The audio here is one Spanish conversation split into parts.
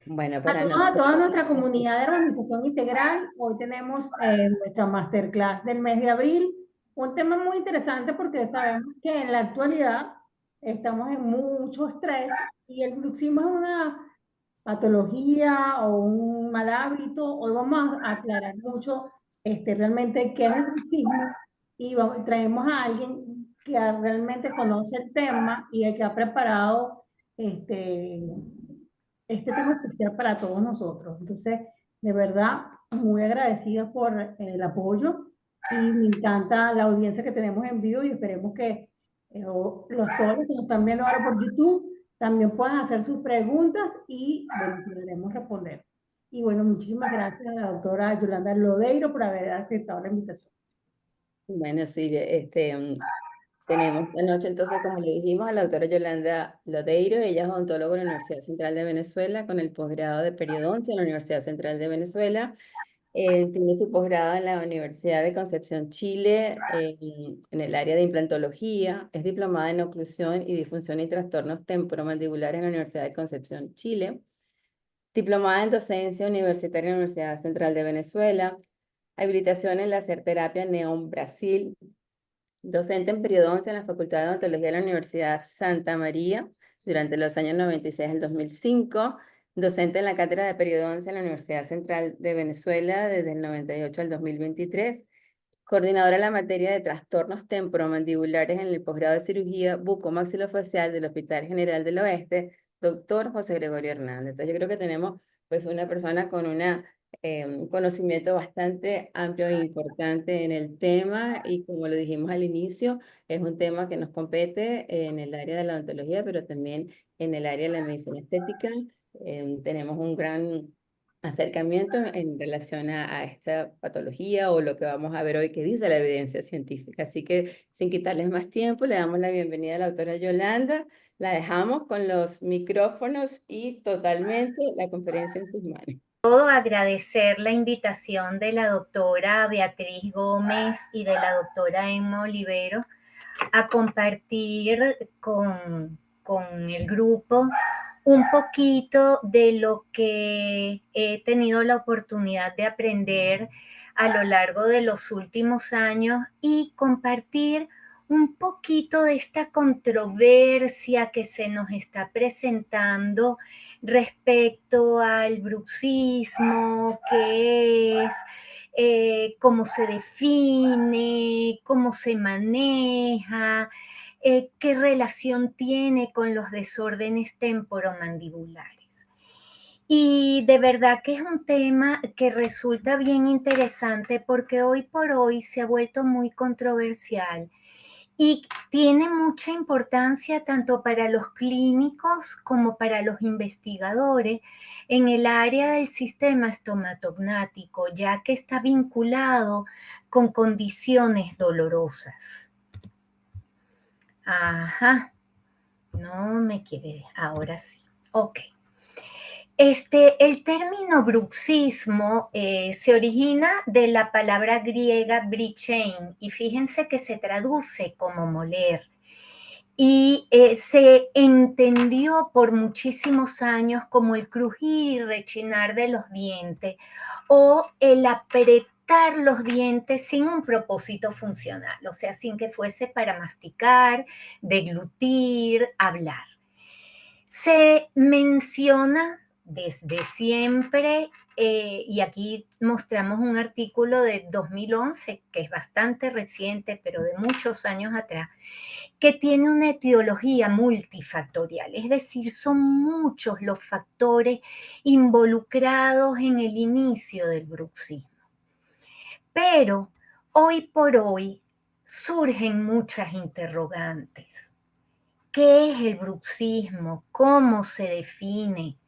Bueno, A para todos, a nosotros, toda nuestra comunidad de organización integral, hoy tenemos nuestra masterclass del mes de abril, un tema muy interesante porque sabemos que en la actualidad estamos en mucho estrés y el bruxismo es una patología o un mal hábito. Hoy vamos a aclarar mucho realmente qué es el bruxismo y traemos a alguien que realmente conoce el tema y el que ha preparado este, este tema especial para todos nosotros. Entonces, de verdad, muy agradecida por el apoyo y me encanta la audiencia que tenemos en vivo y esperemos que todos los que nos están viendo ahora por YouTube también puedan hacer sus preguntas y, bueno, podremos responder. Y bueno, muchísimas gracias a la doctora Yolanda Lodeiro por haber aceptado la invitación. bueno, sí, tenemos esta noche, entonces, como le dijimos, a la doctora Yolanda Lodeiro. Ella es odontóloga en la Universidad Central de Venezuela con el posgrado de periodoncia en la Universidad Central de Venezuela. Tiene su posgrado en la Universidad de Concepción, Chile, en el área de implantología. Es diplomada en oclusión y disfunción y trastornos temporomandibulares en la Universidad de Concepción, Chile. Diplomada en docencia universitaria en la Universidad Central de Venezuela. Habilitación en la terapia Neon Brasil. Docente en periodoncia en la Facultad de Odontología de la Universidad Santa María durante los años 96 al 2005. Docente en la Cátedra de Periodoncia en la Universidad Central de Venezuela desde el 98 al 2023. Coordinadora en la materia de trastornos temporomandibulares en el posgrado de cirugía bucomaxilofacial del Hospital General del Oeste, doctor José Gregorio Hernández. Entonces yo creo que tenemos pues una persona con un conocimiento bastante amplio e importante en el tema, y como lo dijimos al inicio, es un tema que nos compete en el área de la odontología, pero también en el área de la medicina estética. Tenemos un gran acercamiento en relación a esta patología o lo que vamos a ver hoy que dice la evidencia científica. Así que sin quitarles más tiempo, le damos la bienvenida a la doctora Yolanda. La dejamos con los micrófonos y totalmente la conferencia en sus manos. Agradecer la invitación de la doctora Beatriz Gómez y de la doctora Emma Olivero a compartir con el grupo un poquito de lo que he tenido la oportunidad de aprender a lo largo de los últimos años y compartir un poquito de esta controversia que se nos está presentando respecto al bruxismo, qué es, cómo se define, cómo se maneja, qué relación tiene con los desórdenes temporomandibulares. Y de verdad que es un tema que resulta bien interesante porque hoy por hoy se ha vuelto muy controversial y tiene mucha importancia tanto para los clínicos como para los investigadores en el área del sistema estomatognático, ya que está vinculado con condiciones dolorosas. Ajá, no me quiere, ahora sí. Ok. El término bruxismo se origina de la palabra griega brichein y fíjense que se traduce como moler y se entendió por muchísimos años como el crujir y rechinar de los dientes o el apretar los dientes sin un propósito funcional, o sea, sin que fuese para masticar, deglutir, hablar. Se menciona desde siempre, y aquí mostramos un artículo de 2011, que es bastante reciente, pero de muchos años atrás, que tiene una etiología multifactorial, es decir, son muchos los factores involucrados en el inicio del bruxismo. Pero hoy por hoy surgen muchas interrogantes. ¿Qué es el bruxismo? ¿Cómo se define?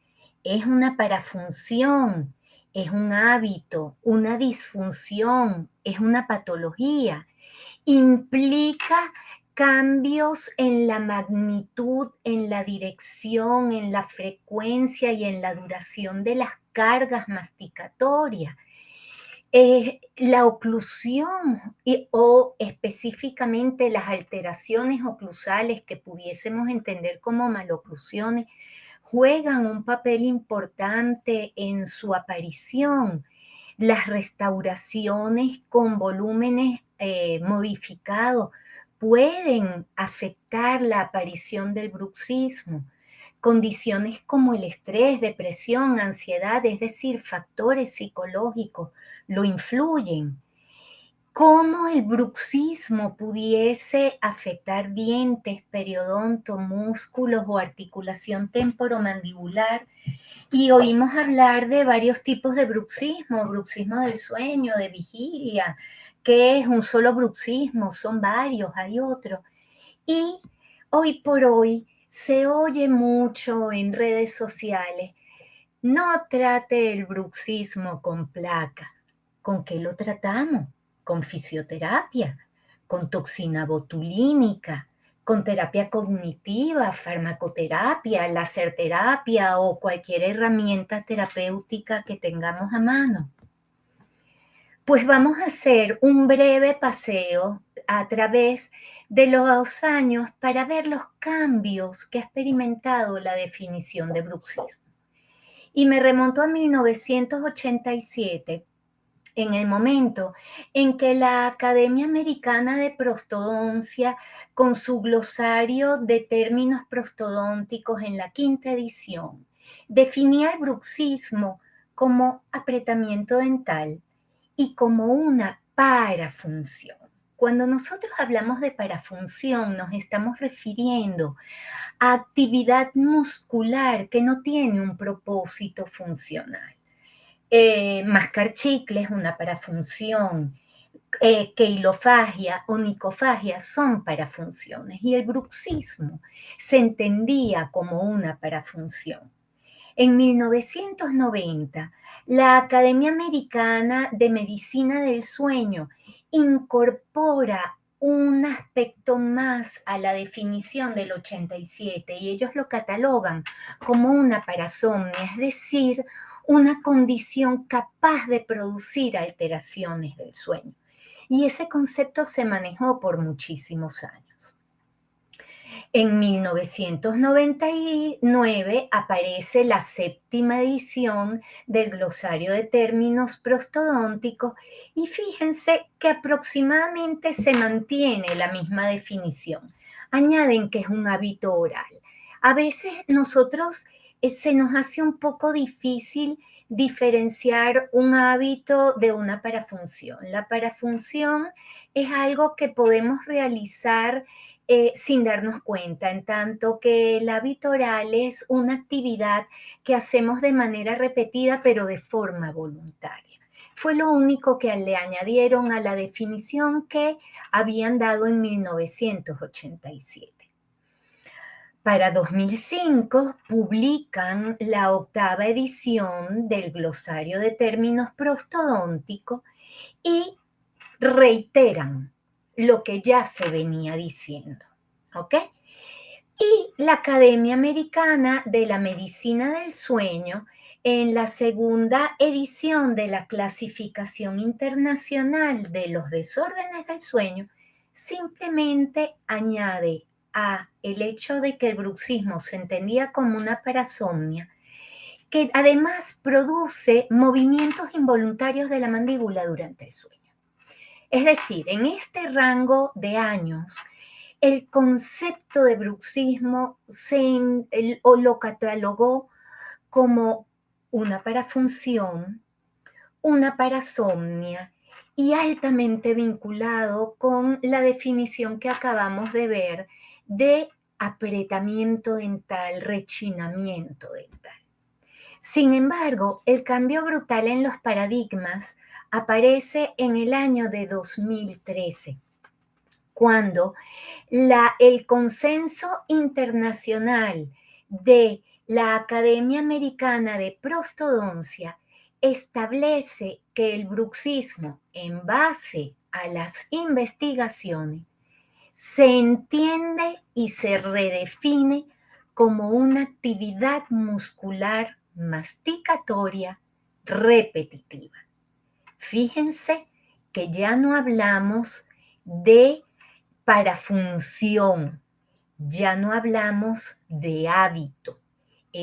¿Es una parafunción? ¿Es un hábito? ¿Una disfunción? ¿Es una patología? ¿Implica cambios en la magnitud, en la dirección, en la frecuencia y en la duración de las cargas masticatorias? La oclusión o específicamente las alteraciones oclusales que pudiésemos entender como maloclusiones juegan un papel importante en su aparición. Las restauraciones con volúmenes modificados pueden afectar la aparición del bruxismo. Condiciones como el estrés, depresión, ansiedad, es decir, factores psicológicos, lo influyen. ¿Cómo el bruxismo pudiese afectar dientes, periodonto, músculos o articulación temporomandibular? Y oímos hablar de varios tipos de bruxismo, bruxismo del sueño, de vigilia, que es un solo bruxismo, son varios, hay otros. Y hoy por hoy se oye mucho en redes sociales, no trate el bruxismo con placa. ¿Con qué lo tratamos? Con fisioterapia, con toxina botulínica, con terapia cognitiva, farmacoterapia, laserterapia o cualquier herramienta terapéutica que tengamos a mano. Pues vamos a hacer un breve paseo a través de los años para ver los cambios que ha experimentado la definición de bruxismo. Y me remonto a 1987, en el momento en que la Academia Americana de Prostodoncia, con su glosario de términos prostodónticos en la 5ª edición, definía el bruxismo como apretamiento dental y como una parafunción. Cuando nosotros hablamos de parafunción, nos estamos refiriendo a actividad muscular que no tiene un propósito funcional. Mascar chicles, una parafunción, queilofagia o nicofagia son parafunciones y el bruxismo se entendía como una parafunción. En 1990, la Academia Americana de Medicina del Sueño incorpora un aspecto más a la definición del 87 y ellos lo catalogan como una parasomnia, es decir, una condición capaz de producir alteraciones del sueño. Y ese concepto se manejó por muchísimos años. En 1999 aparece la 7ª edición del glosario de términos prostodónticos y fíjense que aproximadamente se mantiene la misma definición. Añaden que es un hábito oral. A veces nosotros se nos hace un poco difícil diferenciar un hábito de una parafunción. La parafunción es algo que podemos realizar sin darnos cuenta, en tanto que el hábito oral es una actividad que hacemos de manera repetida, pero de forma voluntaria. Fue lo único que le añadieron a la definición que habían dado en 1987. Para 2005 publican la 8ª edición del glosario de términos prostodónticos y reiteran lo que ya se venía diciendo, ¿ok? Y la Academia Americana de la Medicina del Sueño, en la 2ª edición de la Clasificación Internacional de los Desórdenes del Sueño, simplemente añade a el hecho de que el bruxismo se entendía como una parasomnia, que además produce movimientos involuntarios de la mandíbula durante el sueño. Es decir, en este rango de años, el concepto de bruxismo lo catalogó como una parafunción, una parasomnia y altamente vinculado con la definición que acabamos de ver de apretamiento dental, rechinamiento dental. Sin embargo, el cambio brutal en los paradigmas aparece en el año de 2013, cuando el consenso internacional de la Academia Americana de Prostodoncia establece que el bruxismo, en base a las investigaciones, se entiende y se redefine como una actividad muscular masticatoria repetitiva. Fíjense que ya no hablamos de parafunción, ya no hablamos de hábito.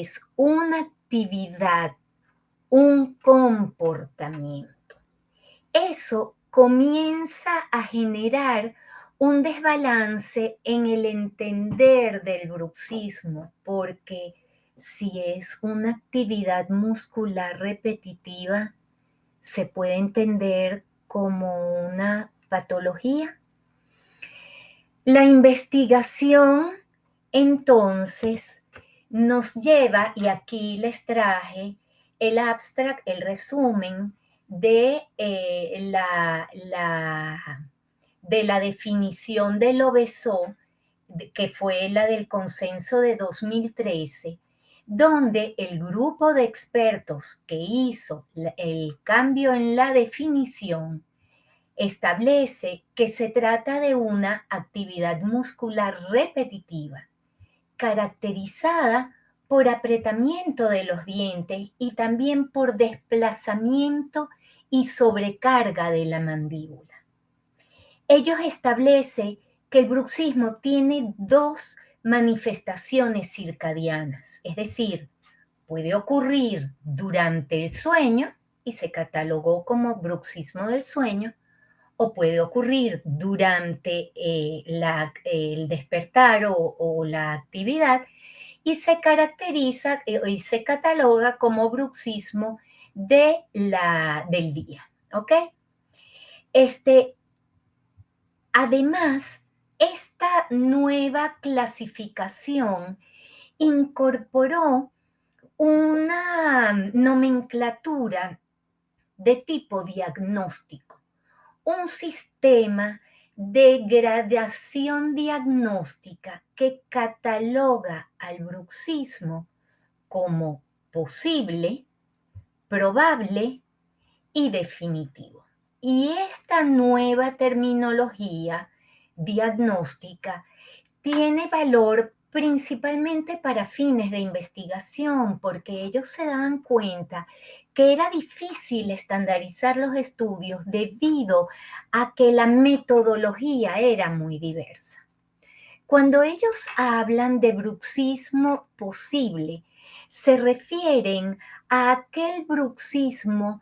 es una actividad, un comportamiento. Eso comienza a generar un desbalance en el entender del bruxismo, porque si es una actividad muscular repetitiva, se puede entender como una patología. La investigación, entonces, nos lleva, y aquí les traje el abstract, el resumen de, de la definición del OBESO, que fue la del consenso de 2013, donde el grupo de expertos que hizo el cambio en la definición establece que se trata de una actividad muscular repetitiva, caracterizada por apretamiento de los dientes y también por desplazamiento y sobrecarga de la mandíbula. Ellos establecen que el bruxismo tiene dos manifestaciones circadianas, es decir, puede ocurrir durante el sueño y se catalogó como bruxismo del sueño, o puede ocurrir durante el despertar o la actividad y se caracteriza y se cataloga como bruxismo del día, ¿ok? Además, esta nueva clasificación incorporó una nomenclatura de tipo diagnóstico, un sistema de gradación diagnóstica que cataloga al bruxismo como posible, probable y definitivo. Y esta nueva terminología diagnóstica tiene valor principalmente para fines de investigación, porque ellos se daban cuenta que era difícil estandarizar los estudios debido a que la metodología era muy diversa. Cuando ellos hablan de bruxismo posible, se refieren a aquel bruxismo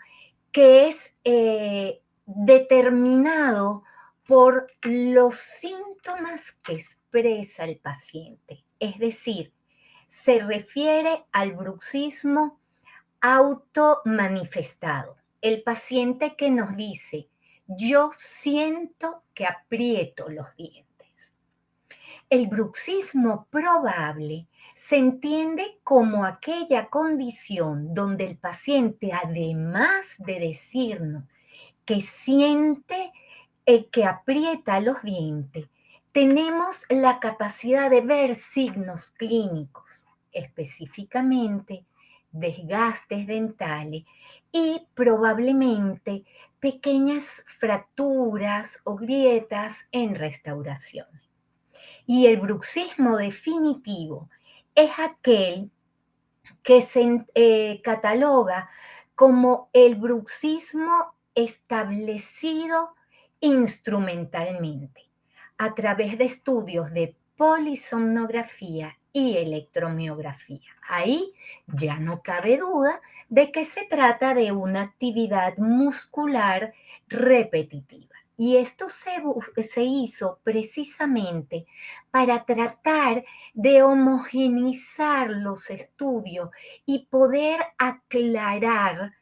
que es determinado por los síntomas que expresa el paciente. Es decir, se refiere al bruxismo automanifestado. El paciente que nos dice, yo siento que aprieto los dientes. El bruxismo probable se entiende como aquella condición donde el paciente, además de decirnos que siente que aprieta los dientes, tenemos la capacidad de ver signos clínicos, específicamente desgastes dentales y probablemente pequeñas fracturas o grietas en restauración. Y el bruxismo definitivo es aquel que se cataloga como el bruxismo establecido instrumentalmente a través de estudios de polisomnografía y electromiografía. Ahí ya no cabe duda de que se trata de una actividad muscular repetitiva. Y esto se hizo precisamente para tratar de homogeneizar los estudios y poder aclarar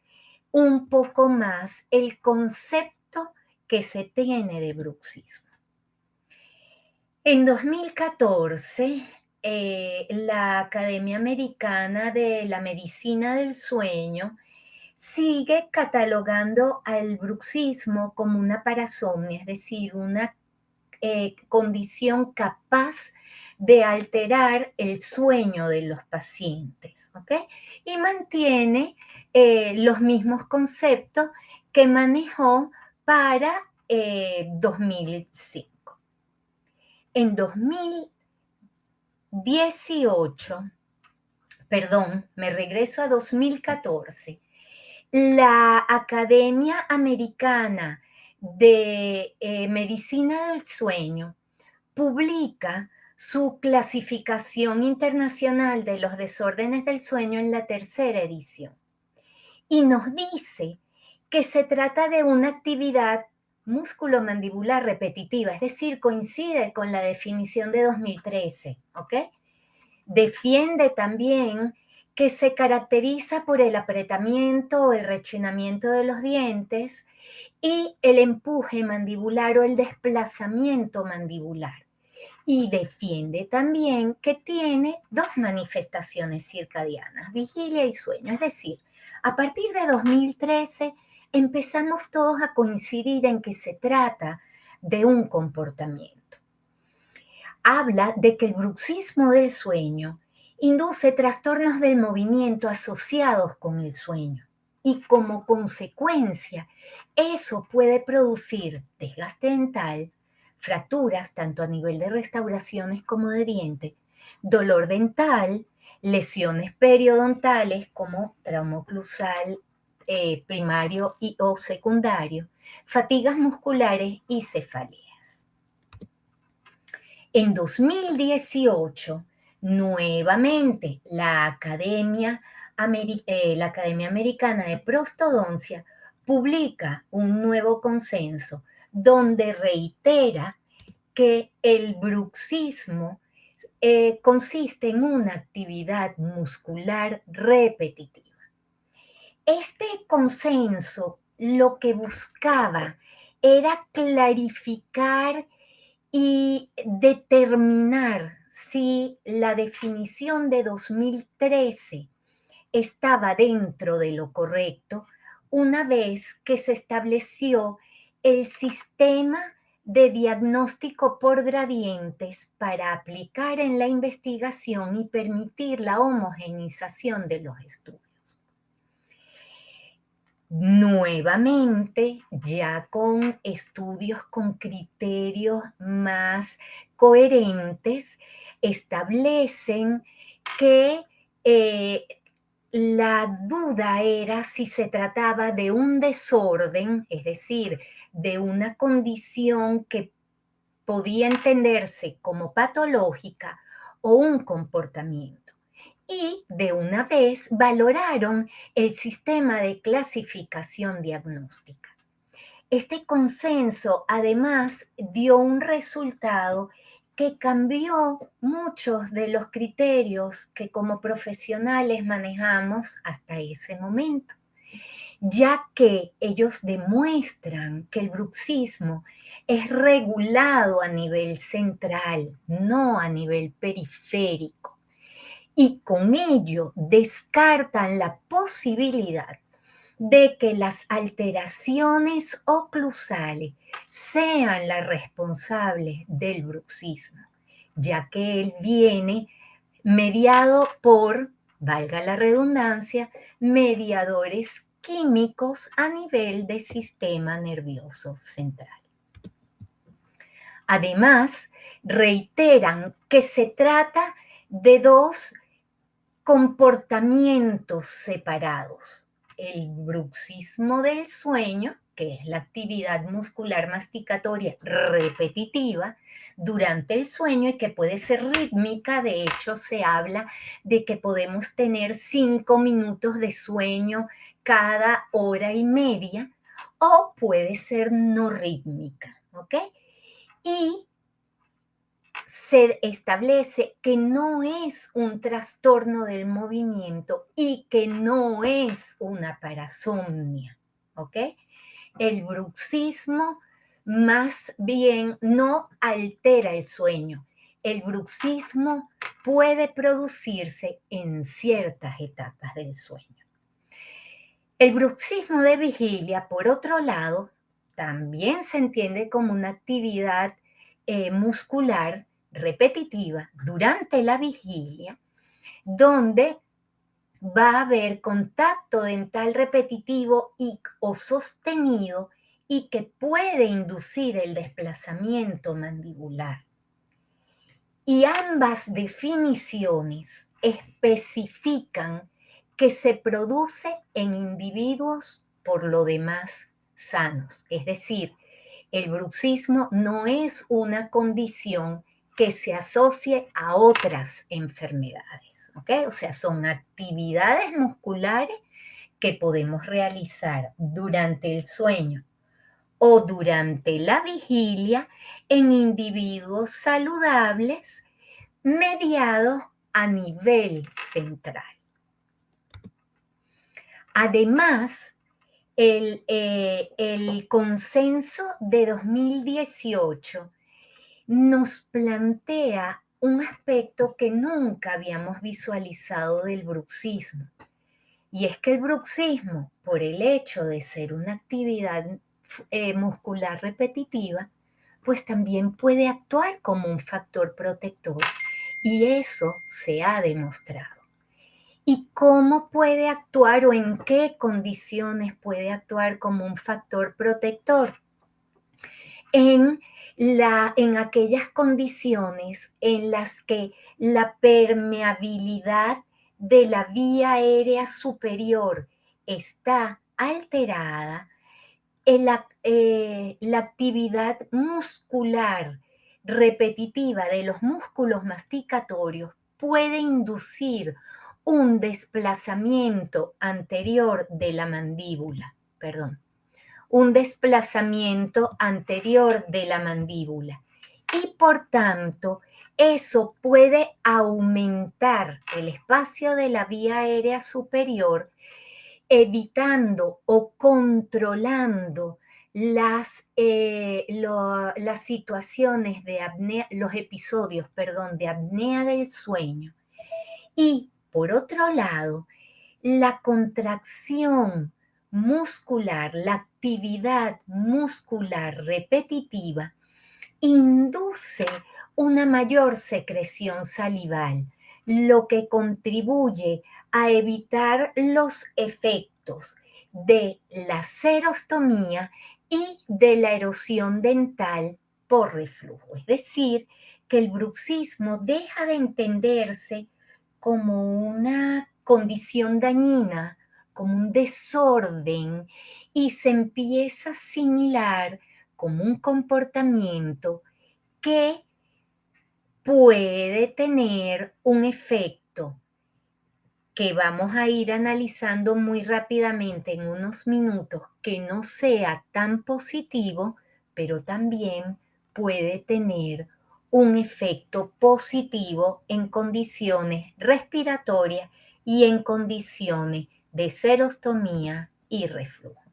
un poco más el concepto que se tiene de bruxismo. En 2014, la Academia Americana de la Medicina del Sueño sigue catalogando al bruxismo como una parasomnia, es decir, una condición capaz de alterar el sueño de los pacientes, ¿ok? Y mantiene los mismos conceptos que manejó para 2005. En 2018, perdón, me regreso a 2014, la Academia Americana de Medicina del Sueño publica su clasificación internacional de los desórdenes del sueño en la tercera edición. Y nos dice que se trata de una actividad músculo-mandibular repetitiva, es decir, coincide con la definición de 2013, ¿ok? Defiende también que se caracteriza por el apretamiento o el rechinamiento de los dientes y el empuje mandibular o el desplazamiento mandibular. Y defiende también que tiene dos manifestaciones circadianas, vigilia y sueño. Es decir, a partir de 2013 empezamos todos a coincidir en que se trata de un comportamiento. Habla de que el bruxismo del sueño induce trastornos del movimiento asociados con el sueño y como consecuencia eso puede producir desgaste dental, fracturas tanto a nivel de restauraciones como de diente, dolor dental, lesiones periodontales como trauma oclusal primario y o secundario, fatigas musculares y cefaleas. En 2018, nuevamente, la Academia Americana de Prostodoncia publica un nuevo consenso donde reitera que el bruxismo consiste en una actividad muscular repetitiva. Este consenso lo que buscaba era clarificar y determinar si la definición de 2013 estaba dentro de lo correcto una vez que se estableció el sistema de diagnóstico por gradientes para aplicar en la investigación y permitir la homogeneización de los estudios. Nuevamente, ya con estudios con criterios más coherentes, establecen que la duda era si se trataba de un desorden, es decir, de una condición que podía entenderse como patológica o un comportamiento. Y de una vez valoraron el sistema de clasificación diagnóstica. Este consenso además dio un resultado que cambió muchos de los criterios que como profesionales manejamos hasta ese momento, ya que ellos demuestran que el bruxismo es regulado a nivel central, no a nivel periférico, y con ello descartan la posibilidad de que las alteraciones oclusales sean las responsables del bruxismo, ya que él viene mediado por, valga la redundancia, mediadores químicos a nivel del sistema nervioso central. Además, reiteran que se trata de dos comportamientos separados. El bruxismo del sueño, que es la actividad muscular masticatoria repetitiva durante el sueño y que puede ser rítmica. De hecho, se habla de que podemos tener 5 minutos de sueño cada hora y media, o puede ser no rítmica, ¿ok? Y se establece que no es un trastorno del movimiento y que no es una parasomnia, ¿ok? El bruxismo más bien no altera el sueño. El bruxismo puede producirse en ciertas etapas del sueño. El bruxismo de vigilia, por otro lado, también se entiende como una actividad muscular repetitiva durante la vigilia, donde va a haber contacto dental repetitivo o sostenido y que puede inducir el desplazamiento mandibular. Y ambas definiciones especifican que se produce en individuos por lo demás sanos, es decir, el bruxismo no es una condición que se asocie a otras enfermedades, ¿ok? O sea, son actividades musculares que podemos realizar durante el sueño o durante la vigilia en individuos saludables mediados a nivel central. Además, el consenso de 2018 nos plantea un aspecto que nunca habíamos visualizado del bruxismo. Y es que el bruxismo, por el hecho de ser una actividad muscular repetitiva, pues también puede actuar como un factor protector. Y eso se ha demostrado. ¿Y cómo puede actuar o en qué condiciones puede actuar como un factor protector? En aquellas condiciones en las que la permeabilidad de la vía aérea superior está alterada, la actividad muscular repetitiva de los músculos masticatorios puede inducir un desplazamiento anterior de la mandíbula, un desplazamiento anterior de la mandíbula. Y por tanto, eso puede aumentar el espacio de la vía aérea superior, evitando o controlando las situaciones de apnea, los episodios, de apnea del sueño. Y por otro lado, la contracción muscular, la actividad muscular repetitiva, induce una mayor secreción salival, lo que contribuye a evitar los efectos de la xerostomía y de la erosión dental por reflujo. Es decir, que el bruxismo deja de entenderse como una condición dañina, como un desorden, y se empieza a asimilar como un comportamiento que puede tener un efecto que vamos a ir analizando muy rápidamente en unos minutos, que no sea tan positivo, pero también puede tener un efecto positivo en condiciones respiratorias y en condiciones de xerostomía y reflujo.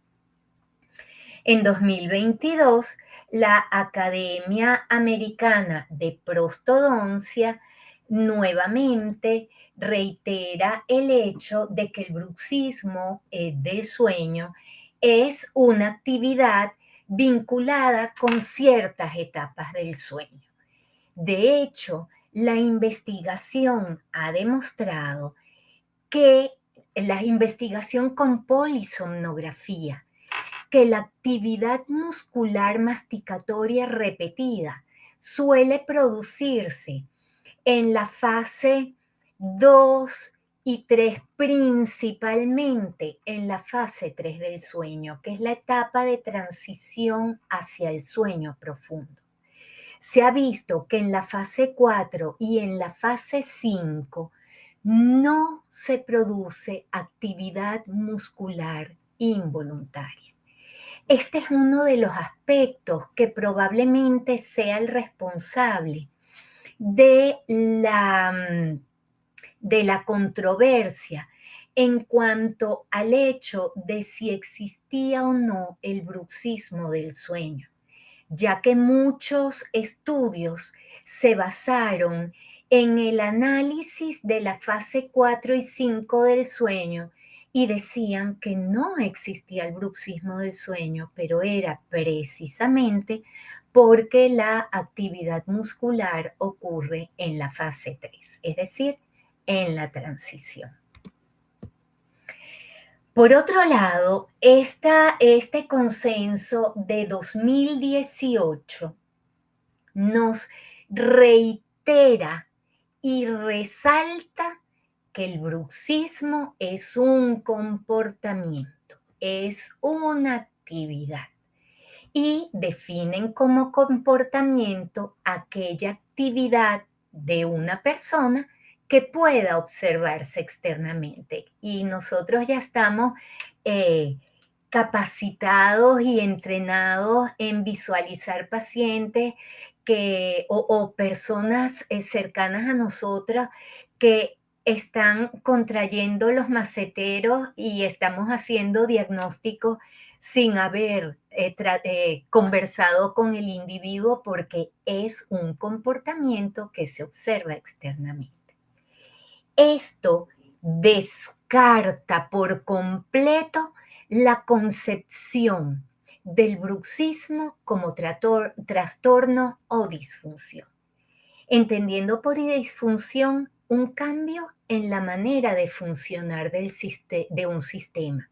En 2022, la Academia Americana de Prostodoncia nuevamente reitera el hecho de que el bruxismo del sueño es una actividad vinculada con ciertas etapas del sueño. De hecho, la investigación ha demostrado que la investigación con polisomnografía, que la actividad muscular masticatoria repetida suele producirse en la fase 2 y 3, principalmente en la fase 3 del sueño, que es la etapa de transición hacia el sueño profundo. Se ha visto que en la fase 4 y en la fase 5 no se produce actividad muscular involuntaria. Este es uno de los aspectos que probablemente sea el responsable de la controversia en cuanto al hecho de si existía o no el bruxismo del sueño, ya que muchos estudios se basaron en el análisis de la fase 4 y 5 del sueño y decían que no existía el bruxismo del sueño, pero era precisamente porque la actividad muscular ocurre en la fase 3, es decir, en la transición. Por otro lado, este consenso de 2018 nos reitera y resalta que el bruxismo es un comportamiento, es una actividad, y definen como comportamiento aquella actividad de una persona que pueda observarse externamente. Y nosotros ya estamos capacitados y entrenados en visualizar pacientes o personas cercanas a nosotras que están contrayendo los maceteros y estamos haciendo diagnósticos sin haber conversado con el individuo, porque es un comportamiento que se observa externamente. Esto descarta por completo la concepción del bruxismo como trastorno o disfunción, entendiendo por disfunción un cambio en la manera de funcionar de un sistema.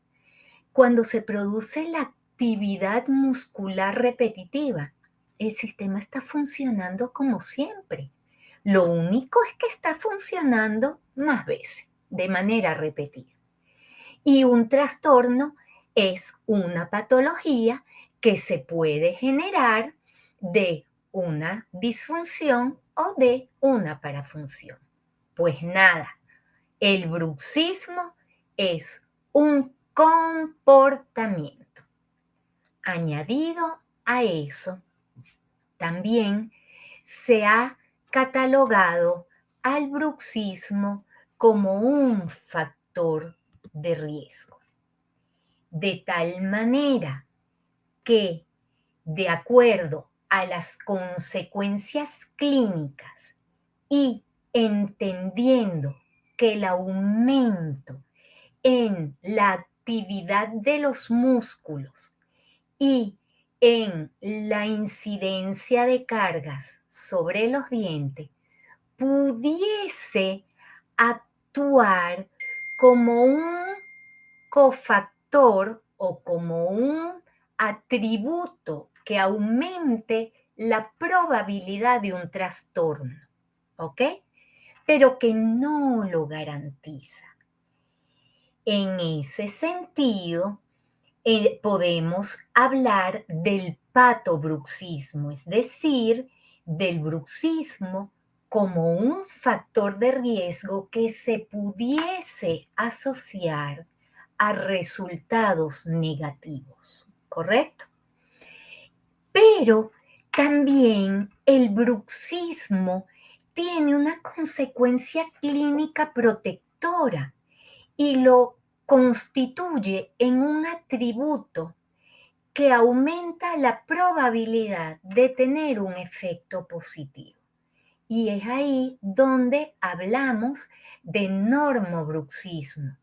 Cuando se produce la actividad muscular repetitiva, el sistema está funcionando como siempre. Lo único es que está funcionando más veces, de manera repetida. Y un trastorno es una patología que se puede generar de una disfunción o de una parafunción. Pues nada, el bruxismo es un comportamiento. Añadido a eso, también se ha catalogado al bruxismo como un factor de riesgo. De tal manera que, de acuerdo a las consecuencias clínicas y entendiendo que el aumento en la actividad de los músculos y en la incidencia de cargas sobre los dientes pudiese actuar como un cofactor o como un atributo que aumente la probabilidad de un trastorno, ¿ok? Pero que no lo garantiza. En ese sentido, podemos hablar del patobruxismo, es decir, del bruxismo como un factor de riesgo que se pudiese asociar a resultados negativos, ¿correcto? Pero también el bruxismo tiene una consecuencia clínica protectora y lo constituye en un atributo que aumenta la probabilidad de tener un efecto positivo. Y es ahí donde hablamos de normobruxismo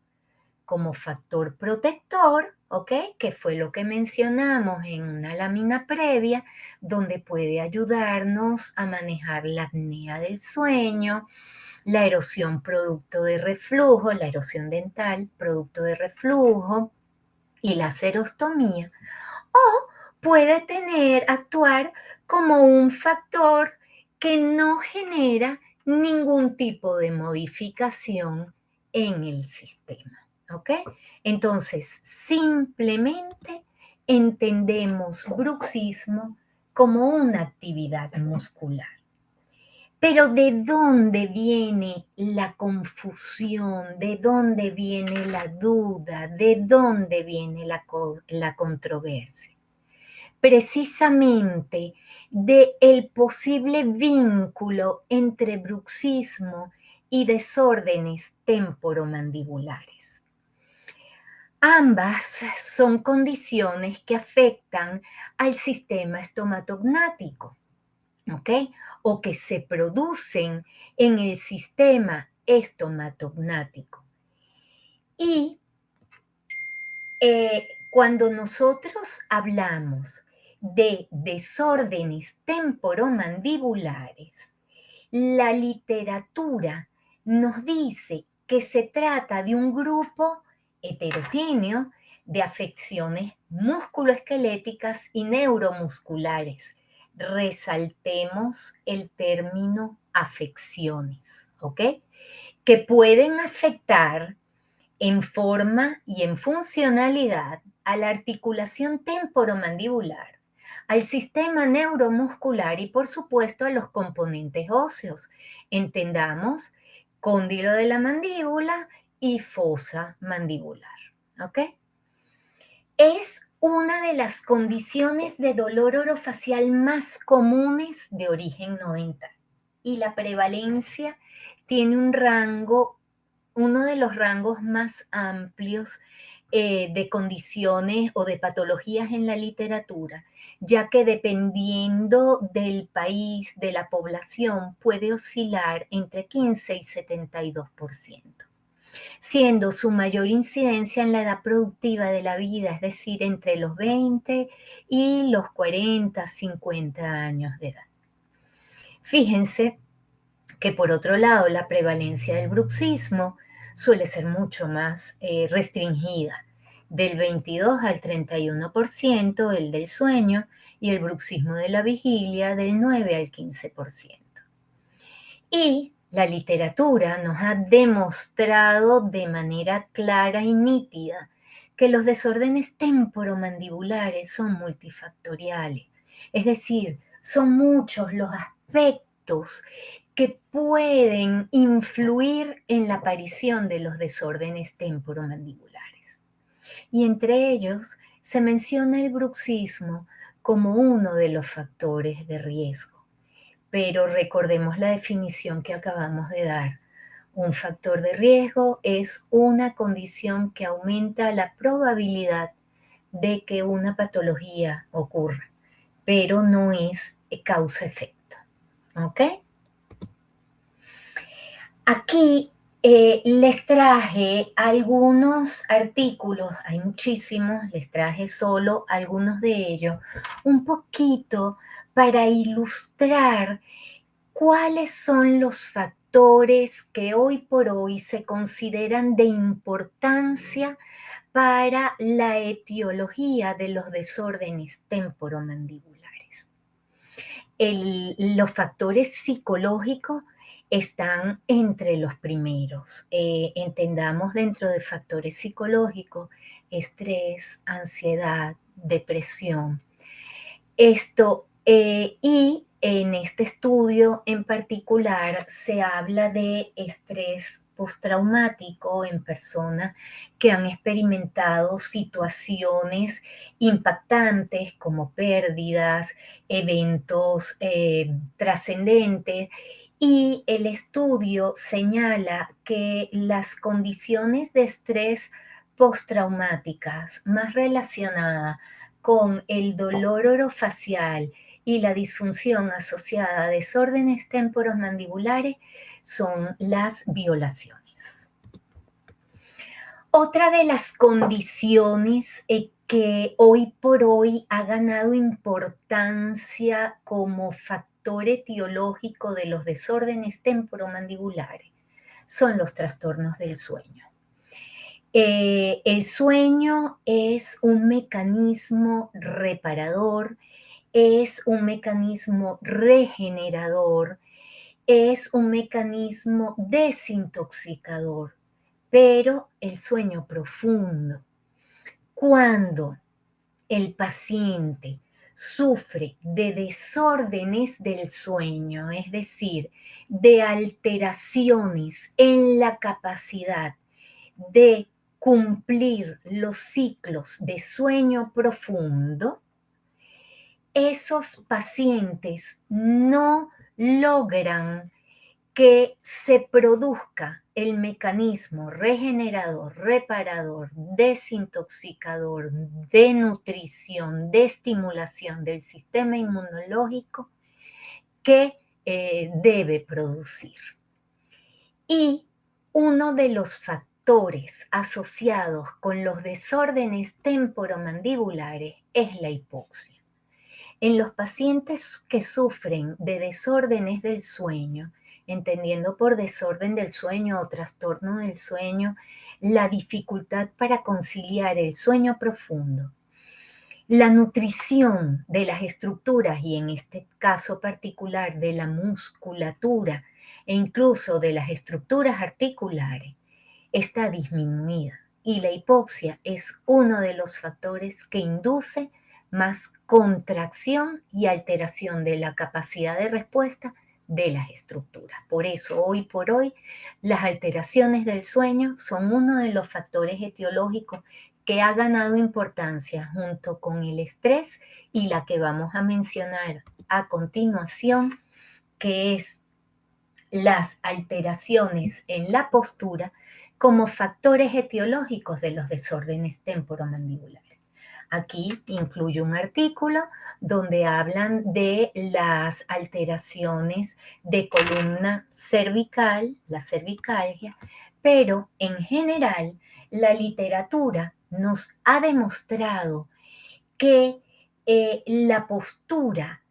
como factor protector, ¿ok? Que fue lo que mencionamos en una lámina previa, donde puede ayudarnos a manejar la apnea del sueño, la erosión producto de reflujo, la erosión dental producto de reflujo y la serostomía, o puede actuar como un factor que no genera ningún tipo de modificación en el sistema, ¿ok? Entonces, simplemente entendemos bruxismo como una actividad muscular. Pero ¿de dónde viene la confusión? ¿De dónde viene la duda? ¿De dónde viene la controversia? Precisamente del posible vínculo entre bruxismo y desórdenes temporomandibulares. Ambas son condiciones que afectan al sistema estomatognático, ¿ok? O que se producen en el sistema estomatognático. Y cuando nosotros hablamos de desórdenes temporomandibulares, la literatura nos dice que se trata de un grupo heterogéneo de afecciones musculoesqueléticas y neuromusculares. Resaltemos el término afecciones, ¿ok? Que pueden afectar en forma y en funcionalidad a la articulación temporomandibular, al sistema neuromuscular y por supuesto a los componentes óseos. Entendamos cóndilo de la mandíbula y fosa mandibular. ¿Ok? Es una de las condiciones de dolor orofacial más comunes de origen no dental y la prevalencia tiene un rango, uno de los rangos más amplios de condiciones o de patologías en la literatura, ya que dependiendo del país, de la población, puede oscilar entre 15 y 72%, siendo su mayor incidencia en la edad productiva de la vida, es decir, entre los 20 y los 40, 50 años de edad. Fíjense que por otro lado la prevalencia del bruxismo suele ser mucho más restringida, del 22 al 31%, el del sueño, y el bruxismo de la vigilia del 9 al 15%. Y la literatura nos ha demostrado de manera clara y nítida que los desórdenes temporomandibulares son multifactoriales, es decir, son muchos los aspectos que pueden influir en la aparición de los desórdenes temporomandibulares. Y entre ellos se menciona el bruxismo como uno de los factores de riesgo. Pero recordemos la definición que acabamos de dar. Un factor de riesgo es una condición que aumenta la probabilidad de que una patología ocurra, pero no es causa-efecto. ¿Ok? Aquí les traje algunos artículos, hay muchísimos, les traje solo algunos de ellos, un poquito para ilustrar cuáles son los factores que hoy por hoy se consideran de importancia para la etiología de los desórdenes temporomandibulares. Los factores psicológicos están entre los primeros. Entendamos dentro de factores psicológicos, estrés, ansiedad, depresión. Y en este estudio en particular se habla de estrés postraumático en personas que han experimentado situaciones impactantes como pérdidas, eventos trascendentes, y el estudio señala que las condiciones de estrés postraumáticas más relacionadas con el dolor orofacial y la disfunción asociada a desórdenes temporomandibulares son las violaciones. Otra de las condiciones que hoy por hoy ha ganado importancia como factor etiológico de los desórdenes temporomandibulares son los trastornos del sueño. El sueño es un mecanismo reparador, es un mecanismo regenerador, es un mecanismo desintoxicador, pero el sueño profundo, cuando el paciente sufre de desórdenes del sueño, es decir, de alteraciones en la capacidad de cumplir los ciclos de sueño profundo, esos pacientes no logran que se produzca el mecanismo regenerador, reparador, desintoxicador, de nutrición, de estimulación del sistema inmunológico que debe producir. Y uno de los factores asociados con los desórdenes temporomandibulares es la hipoxia. En los pacientes que sufren de desórdenes del sueño, entendiendo por desorden del sueño o trastorno del sueño, la dificultad para conciliar el sueño profundo, la nutrición de las estructuras y en este caso particular de la musculatura e incluso de las estructuras articulares está disminuida y la hipoxia es uno de los factores que induce más contracción y alteración de la capacidad de respuesta de las estructuras. Por eso, hoy por hoy, las alteraciones del sueño son uno de los factores etiológicos que ha ganado importancia junto con el estrés y la que vamos a mencionar a continuación, que es las alteraciones en la postura como factores etiológicos de los desórdenes temporomandibulares. Aquí incluyo un artículo donde hablan de las alteraciones de columna cervical, la cervicalgia, pero en general la literatura nos ha demostrado que la postura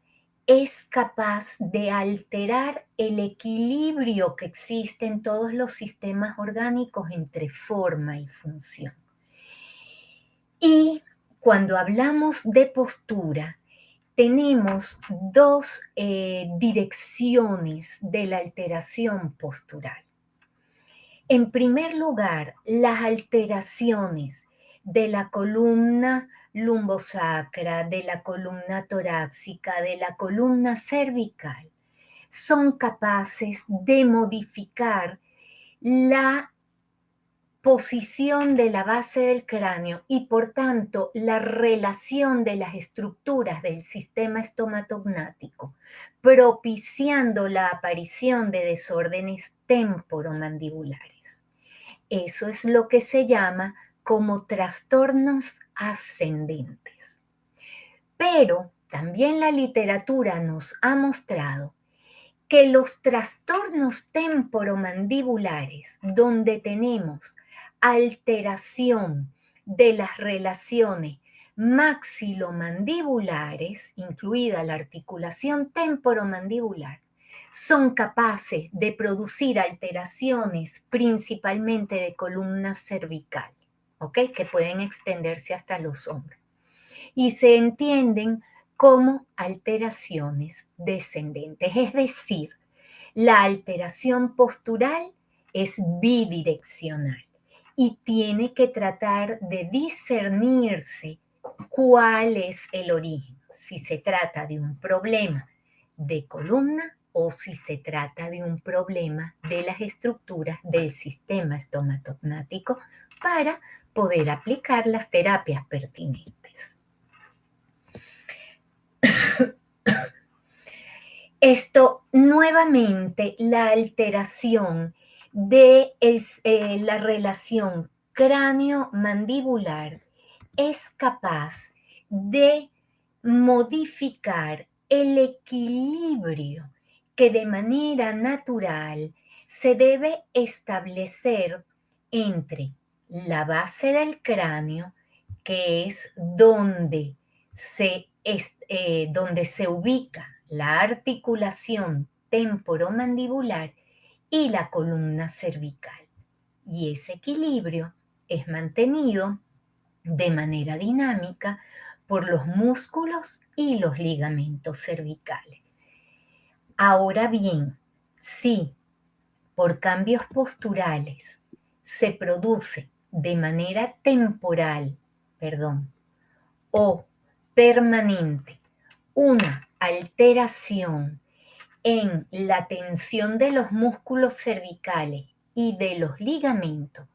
es capaz de alterar el equilibrio que existe en todos los sistemas orgánicos entre forma y función. Y cuando hablamos de postura, tenemos dos direcciones de la alteración postural. En primer lugar, las alteraciones de la columna lumbosacra, de la columna torácica, de la columna cervical, son capaces de modificar la posición de la base del cráneo y por tanto la relación de las estructuras del sistema estomatognático, propiciando la aparición de desórdenes temporomandibulares. Eso es lo que se llama como trastornos ascendentes. Pero también la literatura nos ha mostrado que los trastornos temporomandibulares, donde tenemos alteración de las relaciones maxilomandibulares, incluida la articulación temporomandibular, son capaces de producir alteraciones principalmente de columna cervical, ¿ok? Que pueden extenderse hasta los hombros. Y se entienden como alteraciones descendentes, es decir, la alteración postural es bidireccional y tiene que tratar de discernirse cuál es el origen, si se trata de un problema de columna o si se trata de un problema de las estructuras del sistema estomatognático para poder aplicar las terapias pertinentes. Esto nuevamente, la alteración de la relación cráneo-mandibular es capaz de modificar el equilibrio que de manera natural se debe establecer entre la base del cráneo, que es donde se ubica la articulación temporomandibular y la columna cervical. Y ese equilibrio es mantenido de manera dinámica por los músculos y los ligamentos cervicales. Ahora bien, si por cambios posturales se produce de manera temporal, o permanente una alteración en la tensión de los músculos cervicales y de los ligamentos,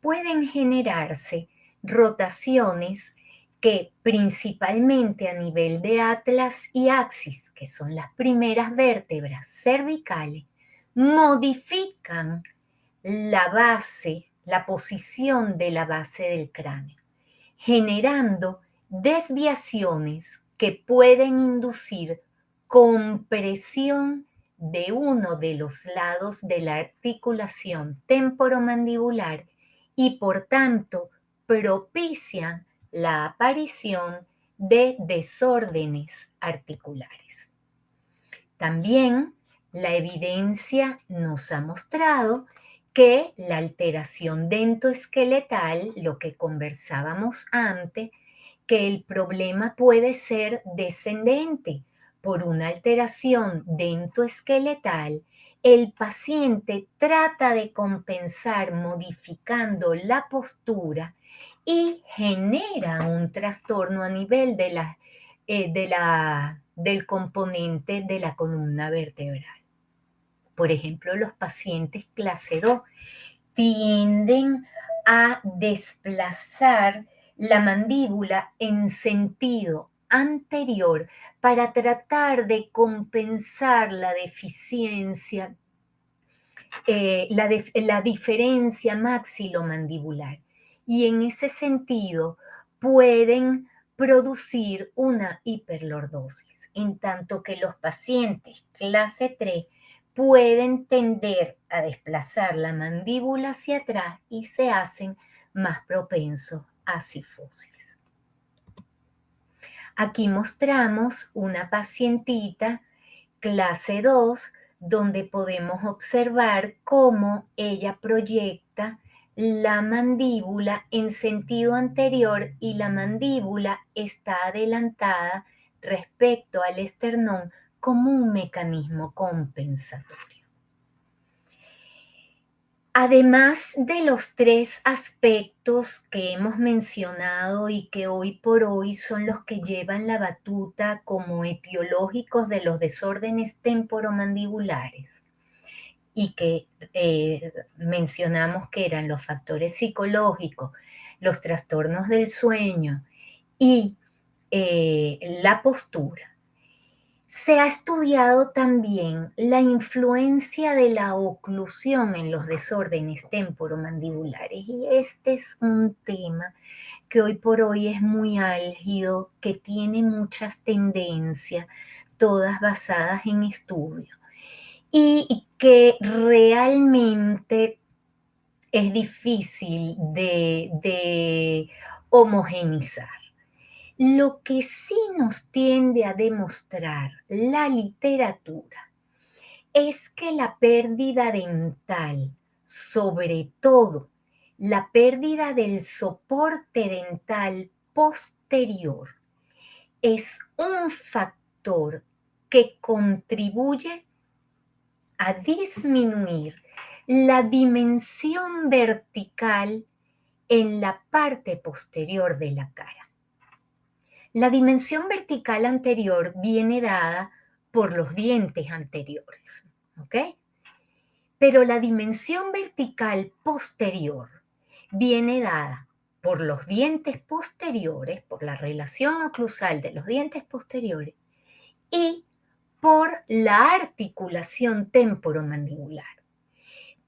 pueden generarse rotaciones que principalmente a nivel de atlas y axis, que son las primeras vértebras cervicales, modifican la base, la posición de la base del cráneo, generando desviaciones que pueden inducir compresión de uno de los lados de la articulación temporomandibular y por tanto propician la aparición de desórdenes articulares. También la evidencia nos ha mostrado que la alteración dentoesqueletal, lo que conversábamos antes, que el problema puede ser descendente. Por una alteración dentoesqueletal, el paciente trata de compensar modificando la postura y genera un trastorno a nivel del componente de la columna vertebral. Por ejemplo, los pacientes clase 2 tienden a desplazar la mandíbula en sentido anterior para tratar de compensar la deficiencia, la diferencia maxilomandibular. Y en ese sentido pueden producir una hiperlordosis, en tanto que los pacientes clase 3 pueden tender a desplazar la mandíbula hacia atrás y se hacen más propensos a cifosis. Aquí mostramos una pacientita clase 2 donde podemos observar cómo ella proyecta la mandíbula en sentido anterior y la mandíbula está adelantada respecto al esternón como un mecanismo compensatorio. Además de los 3 aspectos que hemos mencionado y que hoy por hoy son los que llevan la batuta como etiológicos de los desórdenes temporomandibulares y que mencionamos que eran los factores psicológicos, los trastornos del sueño y la postura, se ha estudiado también la influencia de la oclusión en los desórdenes temporomandibulares y este es un tema que hoy por hoy es muy álgido, que tiene muchas tendencias, todas basadas en estudios y que realmente es difícil de homogenizar. Lo que sí nos tiende a demostrar la literatura es que la pérdida dental, sobre todo la pérdida del soporte dental posterior, es un factor que contribuye a disminuir la dimensión vertical en la parte posterior de la cara. La dimensión vertical anterior viene dada por los dientes anteriores, ¿ok? Pero la dimensión vertical posterior viene dada por los dientes posteriores, por la relación oclusal de los dientes posteriores y por la articulación temporomandibular.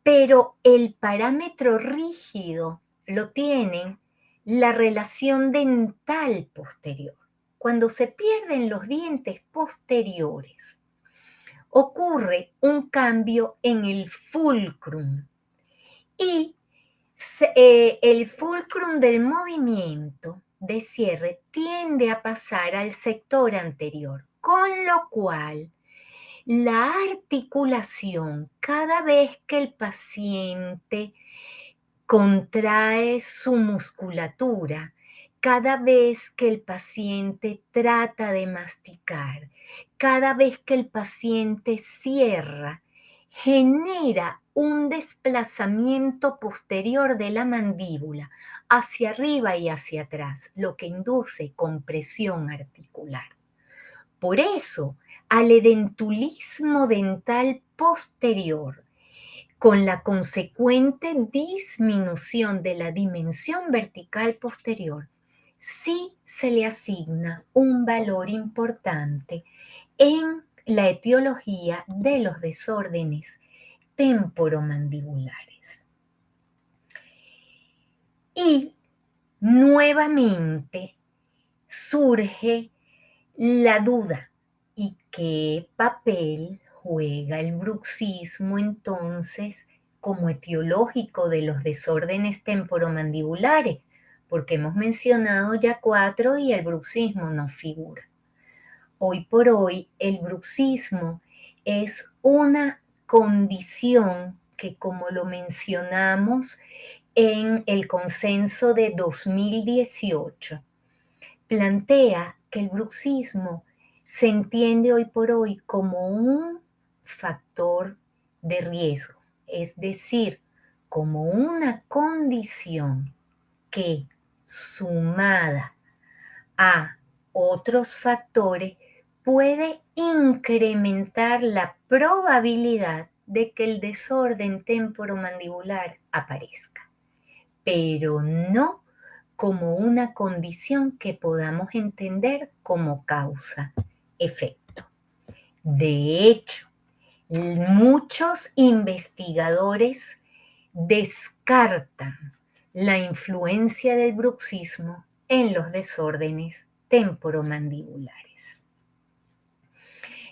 Pero el parámetro rígido lo tienen la relación dental posterior. Cuando se pierden los dientes posteriores, ocurre un cambio en el fulcrum y el fulcrum del movimiento de cierre tiende a pasar al sector anterior, con lo cual la articulación, cada vez que el paciente contrae su musculatura, cada vez que el paciente trata de masticar, cada vez que el paciente cierra, genera un desplazamiento posterior de la mandíbula hacia arriba y hacia atrás, lo que induce compresión articular. Por eso, al edentulismo dental posterior, con la consecuente disminución de la dimensión vertical posterior, sí se le asigna un valor importante en la etiología de los desórdenes temporomandibulares. Y nuevamente surge la duda, ¿y qué papel juega el bruxismo entonces como etiológico de los desórdenes temporomandibulares? Porque hemos mencionado ya 4 y el bruxismo no figura. Hoy por hoy el bruxismo es una condición que, como lo mencionamos en el consenso de 2018, plantea que el bruxismo se entiende hoy por hoy como un factor de riesgo, es decir, como una condición que sumada a otros factores puede incrementar la probabilidad de que el desorden temporomandibular aparezca, pero no como una condición que podamos entender como causa-efecto. De hecho, muchos investigadores descartan la influencia del bruxismo en los desórdenes temporomandibulares.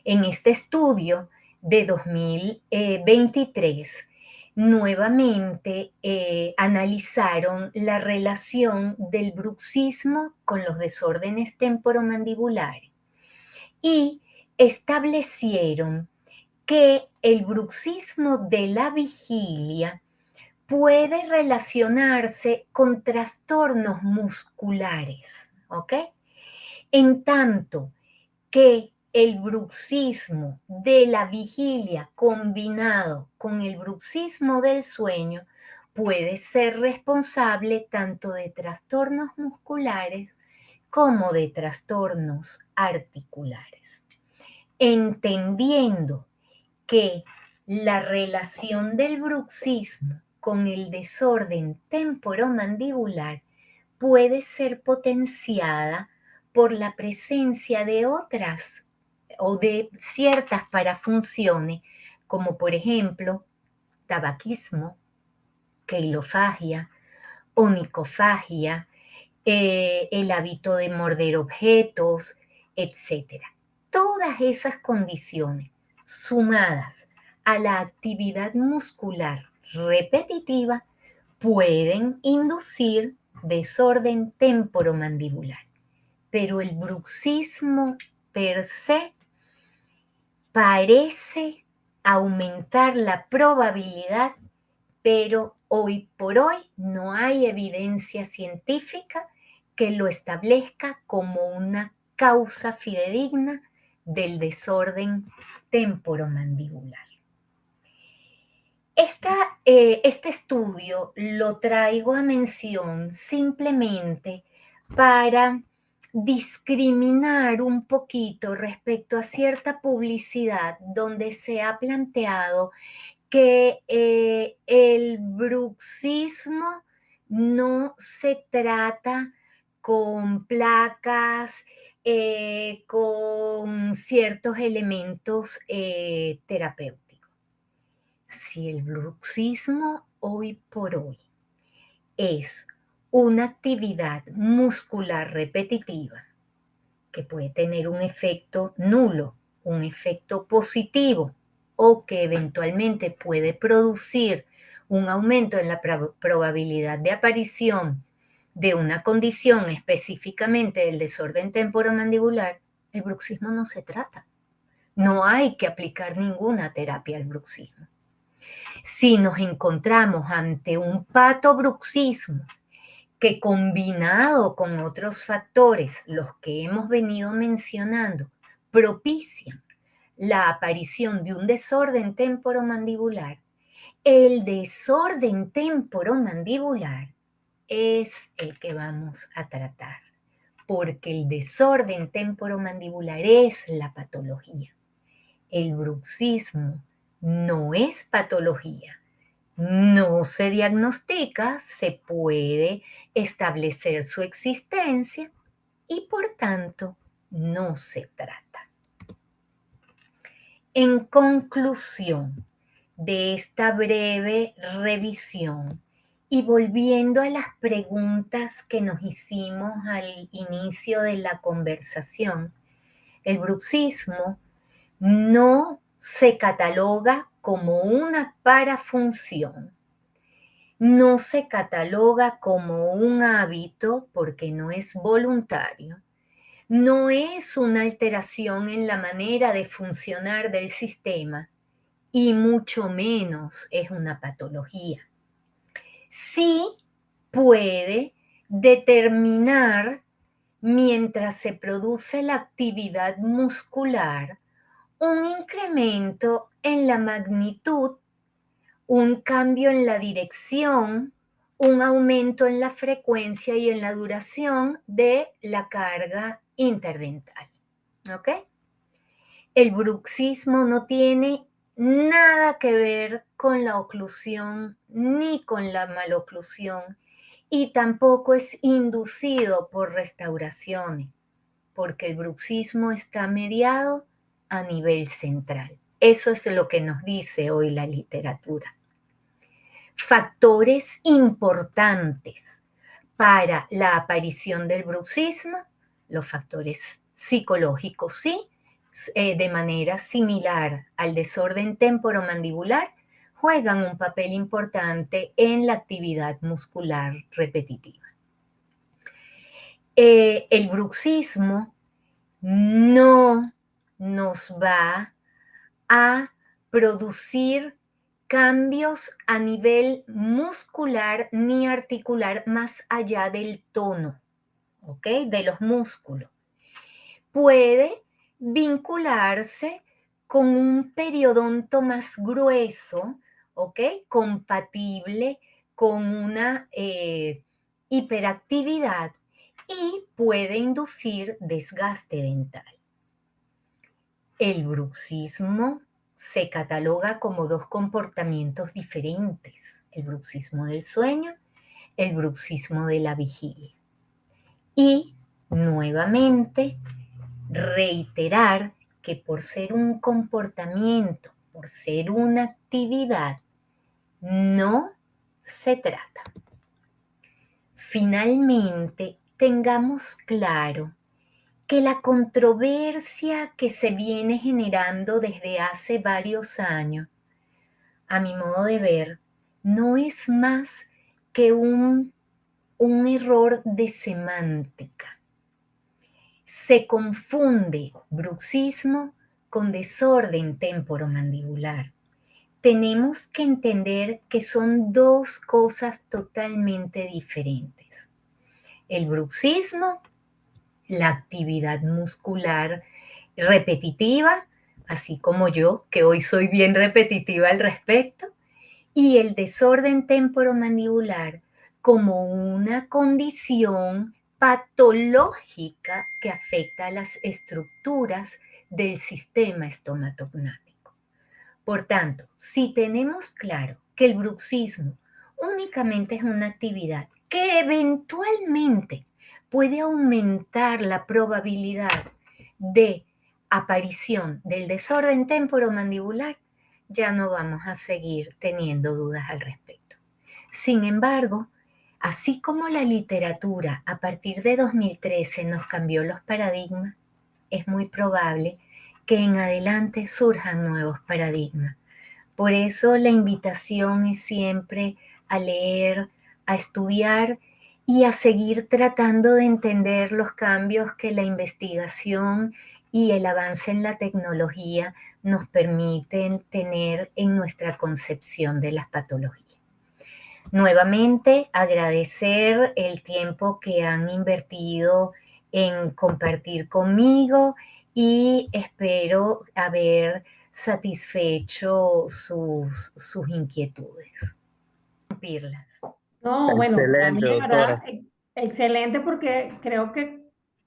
En este estudio de 2023, nuevamente analizaron la relación del bruxismo con los desórdenes temporomandibulares y establecieron que el bruxismo de la vigilia puede relacionarse con trastornos musculares, ¿ok? En tanto que el bruxismo de la vigilia combinado con el bruxismo del sueño puede ser responsable tanto de trastornos musculares como de trastornos articulares. Entendiendo que la relación del bruxismo con el desorden temporomandibular puede ser potenciada por la presencia de otras o de ciertas parafunciones, como por ejemplo tabaquismo, queilofagia, onicofagia, el hábito de morder objetos, etc. Todas esas condiciones sumadas a la actividad muscular repetitiva pueden inducir desorden temporomandibular. Pero el bruxismo per se parece aumentar la probabilidad, pero hoy por hoy no hay evidencia científica que lo establezca como una causa fidedigna del desorden temporomandibular. Este estudio lo traigo a mención simplemente para discriminar un poquito respecto a cierta publicidad donde se ha planteado que el bruxismo no se trata con placas, con ciertos elementos terapéuticos. Si el bruxismo hoy por hoy es una actividad muscular repetitiva que puede tener un efecto nulo, un efecto positivo o que eventualmente puede producir un aumento en la probabilidad de aparición de una condición específicamente del desorden temporomandibular, el bruxismo no se trata. No hay que aplicar ninguna terapia al bruxismo. Si nos encontramos ante un patobruxismo que combinado con otros factores, los que hemos venido mencionando, propician la aparición de un desorden temporomandibular, el desorden temporomandibular es el que vamos a tratar, porque el desorden temporomandibular es la patología. El bruxismo no es patología. No se diagnostica, se puede establecer su existencia y por tanto no se trata. En conclusión de esta breve revisión y volviendo a las preguntas que nos hicimos al inicio de la conversación, el bruxismo no se cataloga como una parafunción, no se cataloga como un hábito porque no es voluntario, no es una alteración en la manera de funcionar del sistema y mucho menos es una patología. Sí puede determinar, mientras se produce la actividad muscular, un incremento en la magnitud, un cambio en la dirección un aumento en la frecuencia y en la duración de la carga interdental. ¿Ok? El bruxismo no tiene nada que ver con la oclusión ni con la maloclusión y tampoco es inducido por restauraciones, porque el bruxismo está mediado a nivel central. Eso es lo que nos dice hoy la literatura. Factores importantes para la aparición del bruxismo, los factores psicológicos, sí, de manera similar al desorden temporomandibular, juegan un papel importante en la actividad muscular repetitiva. El bruxismo no nos va a producir cambios a nivel muscular ni articular más allá del tono, ¿ok? De los músculos. Puede vincularse con un periodonto más grueso, ¿ok? Compatible con una hiperactividad y puede inducir desgaste dental. El bruxismo se cataloga como dos comportamientos diferentes, el bruxismo del sueño, el bruxismo de la vigilia. Y nuevamente reiterar que por ser un comportamiento, por ser una actividad, no se trata. Finalmente, tengamos claro que la controversia que se viene generando desde hace varios años, a mi modo de ver, no es más que un error de semántica. Se confunde bruxismo con desorden temporomandibular. Tenemos que entender que son dos cosas totalmente diferentes. El bruxismo, la actividad muscular repetitiva, así como yo, que hoy soy bien repetitiva al respecto, y el desorden temporomandibular como una condición patológica que afecta a las estructuras del sistema estomatognático. Por tanto, si tenemos claro que el bruxismo únicamente es una actividad que eventualmente puede aumentar la probabilidad de aparición del desorden temporomandibular, ya no vamos a seguir teniendo dudas al respecto. Sin embargo, así como la literatura a partir de 2013 nos cambió los paradigmas, es muy probable que en adelante surjan nuevos paradigmas. Por eso la invitación es siempre a leer, a estudiar y a seguir tratando de entender los cambios que la investigación y el avance en la tecnología nos permiten tener en nuestra concepción de las patologías. Nuevamente, agradecer el tiempo que han invertido en compartir conmigo y espero haber satisfecho sus inquietudes. Pirlas. No, bueno, para mí Excelente, de verdad, doctora. excelente porque creo que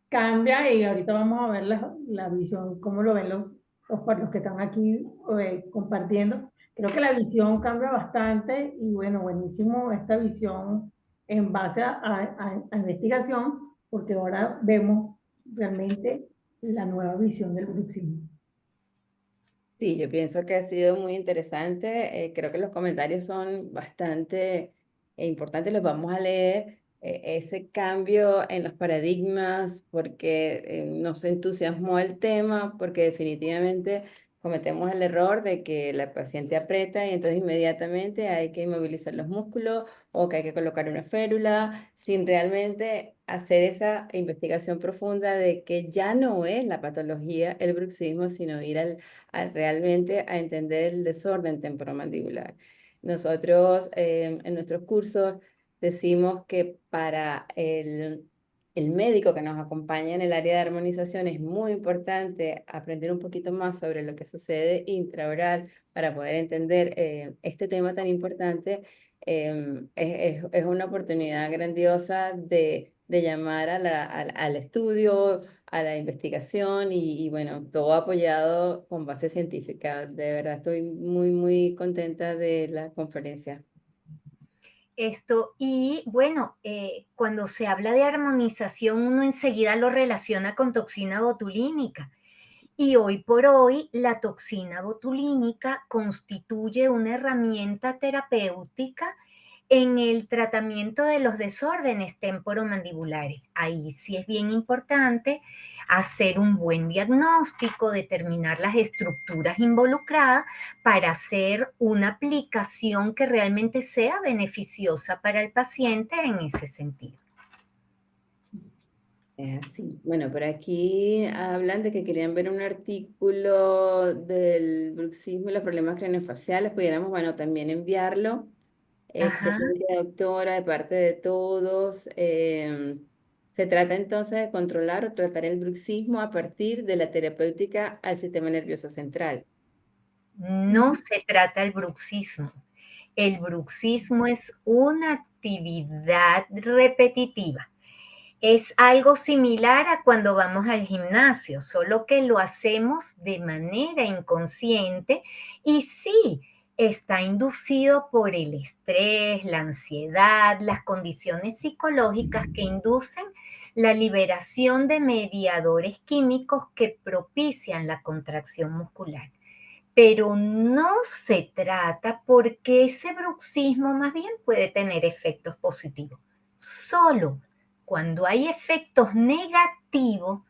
cambia y ahorita vamos a ver la visión, cómo lo ven los que están aquí compartiendo. Creo que la visión cambia bastante y bueno, buenísimo esta visión en base a investigación, porque ahora vemos realmente la nueva visión del bruxismo. Sí, yo pienso que ha sido muy interesante. Creo que los comentarios son bastante importantes. Los vamos a leer. Ese cambio en los paradigmas, porque nos entusiasmó el tema, porque definitivamente cometemos el error de que la paciente aprieta y entonces inmediatamente hay que inmovilizar los músculos o que hay que colocar una férula sin realmente hacer esa investigación profunda de que ya no es la patología el bruxismo, sino ir realmente a entender el desorden temporomandibular. Nosotros en nuestros cursos decimos que para el médico que nos acompaña en el área de armonización es muy importante aprender un poquito más sobre lo que sucede intraoral para poder entender este tema tan importante. es una oportunidad grandiosa de llamar al estudio, a la investigación y bueno, todo apoyado con base científica. De verdad estoy muy, muy contenta de la conferencia. Y bueno, cuando se habla de armonización, uno enseguida lo relaciona con toxina botulínica. Y hoy por hoy, la toxina botulínica constituye una herramienta terapéutica en el tratamiento de los desórdenes temporomandibulares. Ahí sí es bien importante hacer un buen diagnóstico, determinar las estructuras involucradas para hacer una aplicación que realmente sea beneficiosa para el paciente en ese sentido. Es así. Bueno, por aquí hablan de que querían ver un artículo del bruxismo y los problemas craneofaciales. Pudiéramos, bueno, también enviarlo. Ajá. Excelente, doctora, de parte de todos. Se trata entonces de controlar o tratar el bruxismo a partir de la terapéutica al sistema nervioso central. No se trata el bruxismo. El bruxismo es una actividad repetitiva. Es algo similar a cuando vamos al gimnasio, solo que lo hacemos de manera inconsciente y sí, está inducido por el estrés, la ansiedad, las condiciones psicológicas que inducen la liberación de mediadores químicos que propician la contracción muscular. Pero no se trata porque ese bruxismo más bien puede tener efectos positivos. Solo cuando hay efectos negativos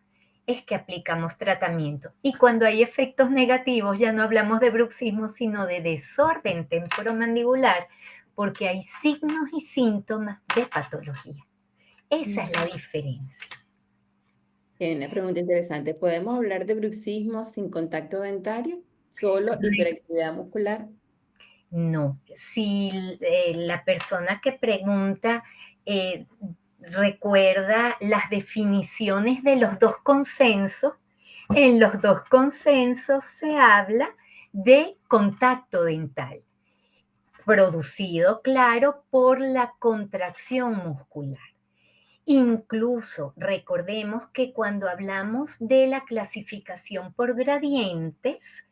es que aplicamos tratamiento. Y cuando hay efectos negativos ya no hablamos de bruxismo, sino de desorden temporomandibular, porque hay signos y síntomas de patología. Esa es la diferencia. Una pregunta interesante. ¿Podemos hablar de bruxismo sin contacto dentario? ¿Solo hiperactividad muscular? No, si la persona que pregunta eh, recuerda las definiciones de los dos consensos, en los dos consensos se habla de contacto dental, producido, claro, por la contracción muscular. Incluso recordemos que cuando hablamos de la clasificación por gradientes,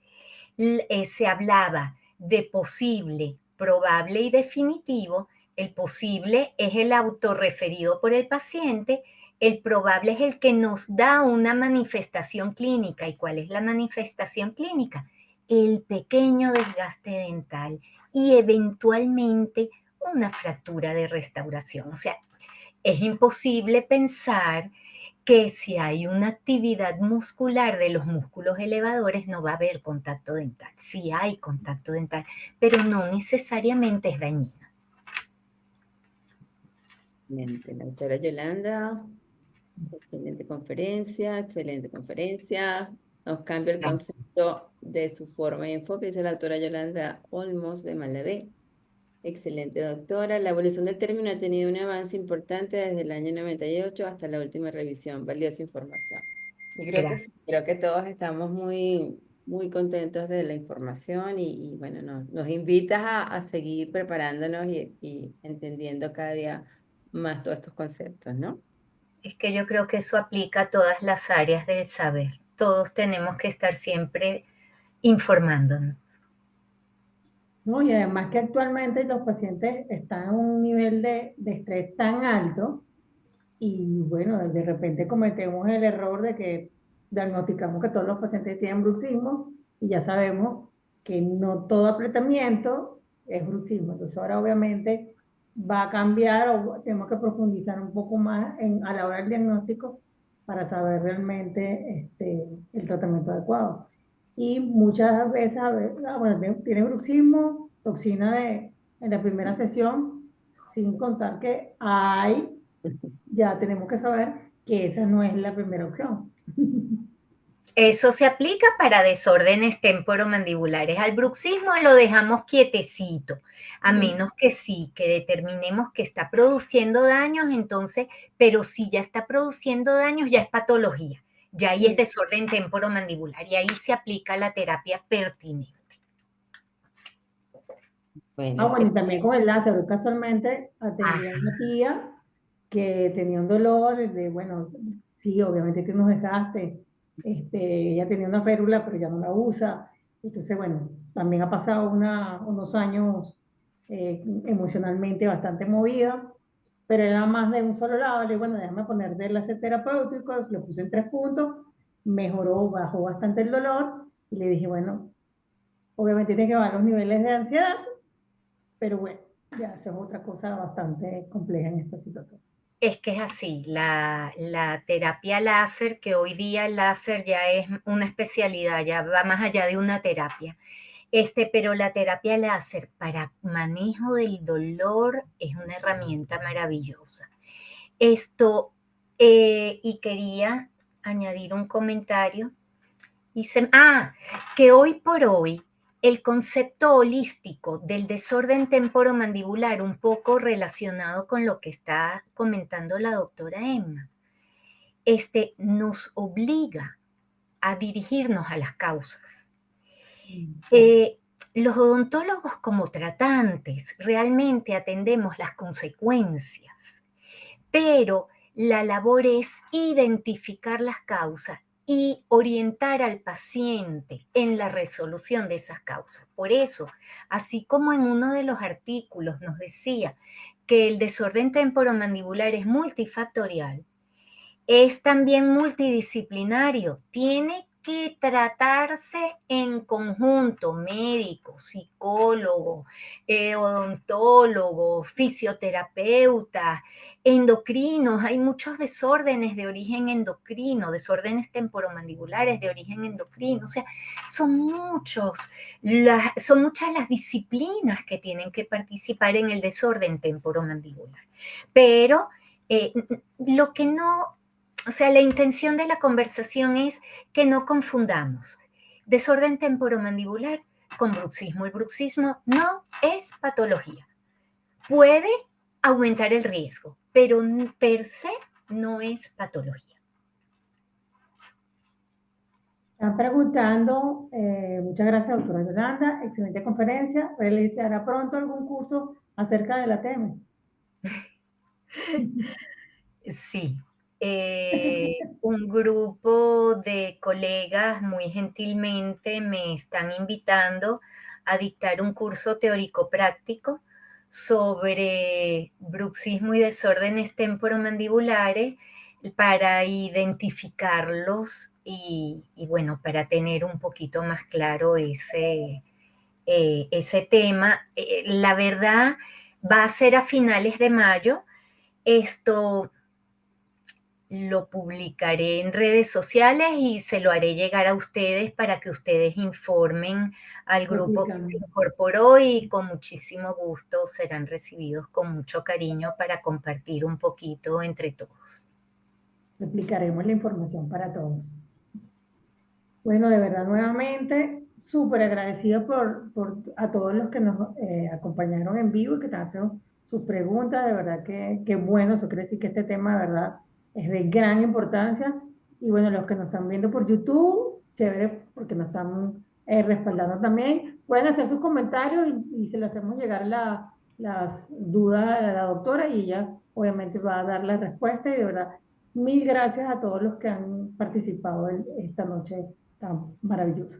se hablaba de posible, probable y definitivo. El posible es el autorreferido por el paciente, el probable es el que nos da una manifestación clínica. ¿Y cuál es la manifestación clínica? El pequeño desgaste dental y eventualmente una fractura de restauración. O sea, es imposible pensar que si hay una actividad muscular de los músculos elevadores no va a haber contacto dental. Sí hay contacto dental, pero no necesariamente es dañino. Excelente. La doctora Yolanda, excelente conferencia, excelente conferencia. Nos cambia el concepto de su forma y enfoque, dice la doctora Yolanda Olmos de Malavé. Excelente, doctora. La evolución del término ha tenido un avance importante desde el año 98 hasta la última revisión. Valiosa información. Y creo que Gracias. sí, creo que todos estamos muy, muy contentos de la información y bueno, nos invitas a seguir preparándonos y entendiendo cada día más todos estos conceptos, ¿no? Es que yo creo que eso aplica a todas las áreas del saber. Todos tenemos que estar siempre informándonos. ¿No? Y además que actualmente los pacientes están en un nivel de estrés tan alto y bueno, de repente cometemos el error de que diagnosticamos que todos los pacientes tienen bruxismo y ya sabemos que no todo apretamiento es bruxismo. Entonces ahora obviamente va a cambiar o tenemos que profundizar un poco más a la hora del diagnóstico para saber realmente el tratamiento adecuado. Y muchas veces, bueno, tiene bruxismo, toxina en la primera sesión, sin contar que ya tenemos que saber que esa no es la primera opción. Eso se aplica para desórdenes temporomandibulares. Al bruxismo lo dejamos quietecito, a menos que sí, que determinemos que está produciendo daños, entonces, pero si ya está produciendo daños, ya es patología, ya ahí es desorden temporomandibular y ahí se aplica la terapia pertinente. Bueno, Bueno, y también con el láser. Casualmente atendí a una tía que tenía un dolor, bueno, sí, obviamente que unos desgaste. Ella tenía una férula, pero ya no la usa. Entonces, bueno, también ha pasado unos años emocionalmente bastante movida, pero era más de un solo lado. Le dije, bueno, déjame poner de láser terapéutico, lo puse en 3 puntos, mejoró, bajó bastante el dolor, y le dije, bueno, obviamente tiene que bajar los niveles de ansiedad, pero bueno, ya eso es otra cosa bastante compleja en esta situación. Es que es así, la terapia láser, que hoy día el láser ya es una especialidad, ya va más allá de una terapia. Pero la terapia láser para manejo del dolor es una herramienta maravillosa. Y quería añadir un comentario. Dice, que hoy por hoy el concepto holístico del desorden temporomandibular, un poco relacionado con lo que está comentando la doctora Emma, nos obliga a dirigirnos a las causas. Los odontólogos como tratantes realmente atendemos las consecuencias, pero la labor es identificar las causas y orientar al paciente en la resolución de esas causas. Por eso, así como en uno de los artículos nos decía que el desorden temporomandibular es multifactorial, es también multidisciplinario, tiene que tratarse en conjunto, médico, psicólogo, odontólogo, fisioterapeuta, endocrinos. Hay muchos desórdenes de origen endocrino, desórdenes temporomandibulares de origen endocrino. O sea, son muchas las disciplinas que tienen que participar en el desorden temporomandibular. Pero lo que no, o sea, la intención de la conversación es que no confundamos desorden temporomandibular con bruxismo. El bruxismo no es patología. Puede aumentar el riesgo, pero per se no es patología. Están preguntando, muchas gracias, doctora Yolanda, excelente conferencia. ¿Realizará pronto algún curso acerca de la TEME? Sí. Un grupo de colegas muy gentilmente me están invitando a dictar un curso teórico práctico sobre bruxismo y desórdenes temporomandibulares para identificarlos y bueno, para tener un poquito más claro ese tema. La verdad va a ser a finales de mayo. Esto lo publicaré en redes sociales y se lo haré llegar a ustedes para que ustedes informen al grupo que se incorporó, y con muchísimo gusto serán recibidos con mucho cariño para compartir un poquito entre todos. Replicaremos la información para todos. Bueno, de verdad, nuevamente, súper agradecida a todos los que nos acompañaron en vivo y que están haciendo sus preguntas. De verdad que bueno, eso quiere decir que este tema de verdad es de gran importancia. Y bueno, los que nos están viendo por YouTube, chévere, porque nos están respaldando también. Pueden hacer sus comentarios y se le hacemos llegar las dudas a la doctora y ella obviamente va a dar la respuesta. Y de verdad, mil gracias a todos los que han participado esta noche tan maravillosa.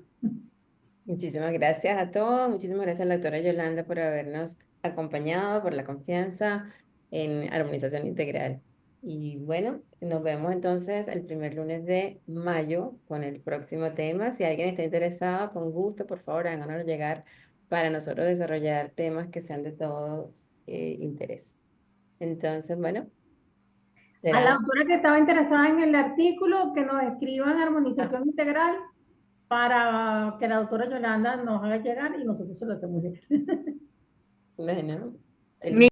muchísimas gracias a todos, muchísimas gracias a la doctora Yolanda por habernos acompañado, por la confianza en Armonización Integral. Y bueno, nos vemos entonces el primer lunes de mayo con el próximo tema. Si alguien está interesado, con gusto, por favor, háganos llegar para nosotros desarrollar temas que sean de todo interés. Entonces, bueno, A la será. autora que estaba interesada en el artículo, que nos escriban armonización integral para que la doctora Yolanda nos haga llegar y nosotros se lo hacemos llegar. Bueno, Mi